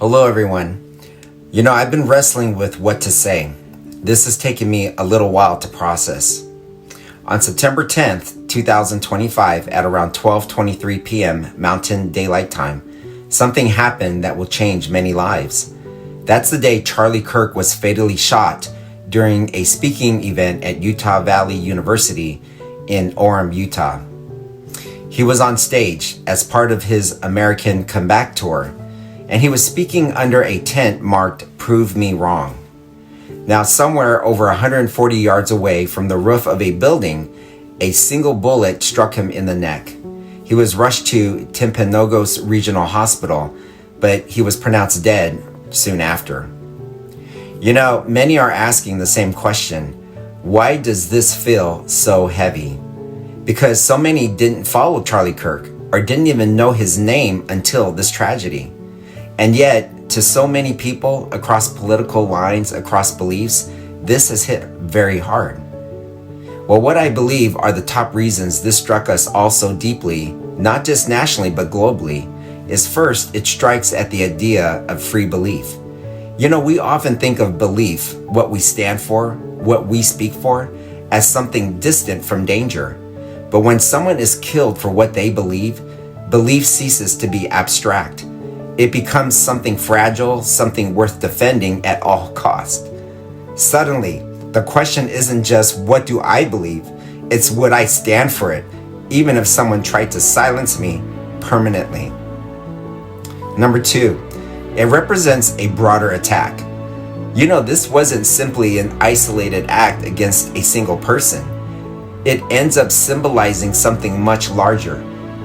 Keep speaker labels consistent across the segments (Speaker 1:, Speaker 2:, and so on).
Speaker 1: Hello, everyone. I've been wrestling with what to say. This has taken me a little while to process. On September 10th, 2025, at around 12:23 p.m. Mountain Daylight Time, something happened that will change many lives. That's the day Charlie Kirk was fatally shot during a speaking event at Utah Valley University in Orem, Utah. He was on stage as part of his American Comeback Tour, and he was speaking under a tent marked "Prove Me Wrong." Now, somewhere over 140 yards away from the roof of a building, a single bullet struck him in the neck. He was rushed to Timpanogos Regional Hospital, but he was pronounced dead soon after. Many are asking the same question: why does this feel so heavy? Because so many didn't follow Charlie Kirk or didn't even know his name until this tragedy. And yet, to so many people across political lines, across beliefs, this has hit very hard. Well, what I believe are the top reasons this struck us all so deeply, not just nationally but globally, is first, it strikes at the idea of free belief. We often think of belief, what we stand for, what we speak for, as something distant from danger. But when someone is killed for what they believe, belief ceases to be abstract. It becomes something fragile, something worth defending at all costs. Suddenly, the question isn't just what do I believe, it's would I stand for it, even if someone tried to silence me permanently. Number two, it represents a broader attack. This wasn't simply an isolated act against a single person. It ends up symbolizing something much larger,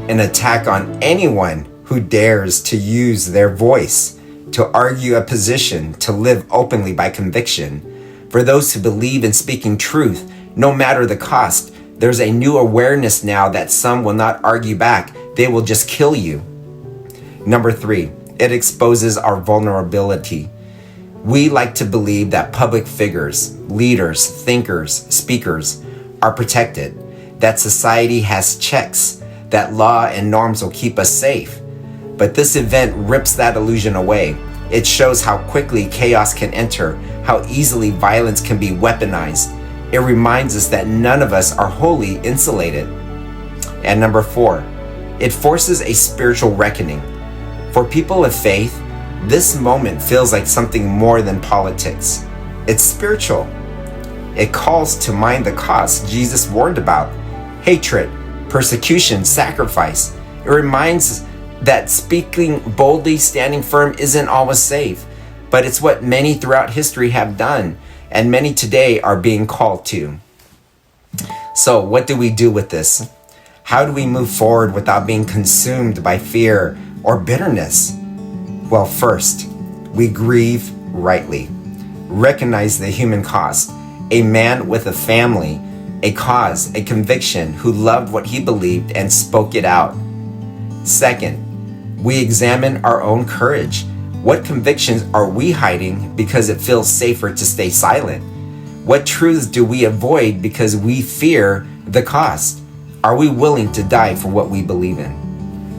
Speaker 1: an attack on anyone who dares to use their voice, to argue a position, to live openly by conviction. For those who believe in speaking truth, no matter the cost, there's a new awareness now that some will not argue back, they will just kill you. Number three, it exposes our vulnerability. We like to believe that public figures, leaders, thinkers, speakers are protected, that society has checks, that law and norms will keep us safe. But this event rips that illusion away. It shows how quickly chaos can enter, how easily violence can be weaponized. It reminds us that none of us are wholly insulated. And number four, it forces a spiritual reckoning. For people of faith, this moment feels like something more than politics. It's spiritual. It calls to mind the costs Jesus warned about: hatred, persecution, sacrifice. It reminds that speaking boldly, standing firm isn't always safe, but it's what many throughout history have done, and many today are being called to. So what do we do with this? How do we move forward without being consumed by fear or bitterness? Well, first, we grieve rightly. Recognize the human cost. A man with a family, a cause, a conviction, who loved what he believed and spoke it out. Second, we examine our own courage. What convictions are we hiding because it feels safer to stay silent? What truths do we avoid because we fear the cost? Are we willing to die for what we believe in?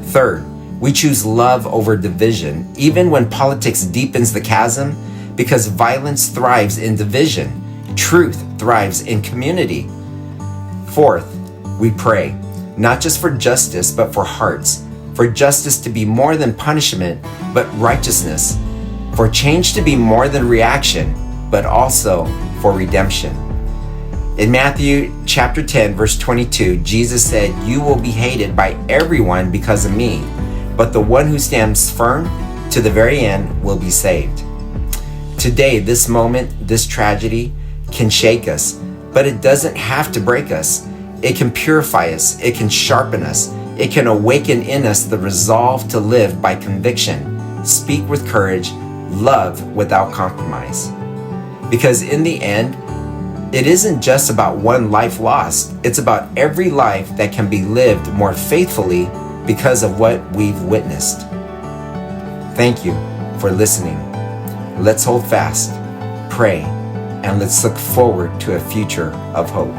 Speaker 1: Third, we choose love over division, even when politics deepens the chasm, because violence thrives in division. Truth thrives in community. Fourth, we pray, not just for justice, but for hearts. For justice to be more than punishment, but righteousness. For change to be more than reaction, but also for redemption. In Matthew chapter 10, verse 22, Jesus said, "You will be hated by everyone because of me, but the one who stands firm to the very end will be saved." Today, this moment, this tragedy can shake us, but it doesn't have to break us. It can purify us. It can sharpen us. It can awaken in us the resolve to live by conviction, speak with courage, love without compromise. Because in the end, it isn't just about one life lost. It's about every life that can be lived more faithfully because of what we've witnessed. Thank you for listening. Let's hold fast, pray, and let's look forward to a future of hope.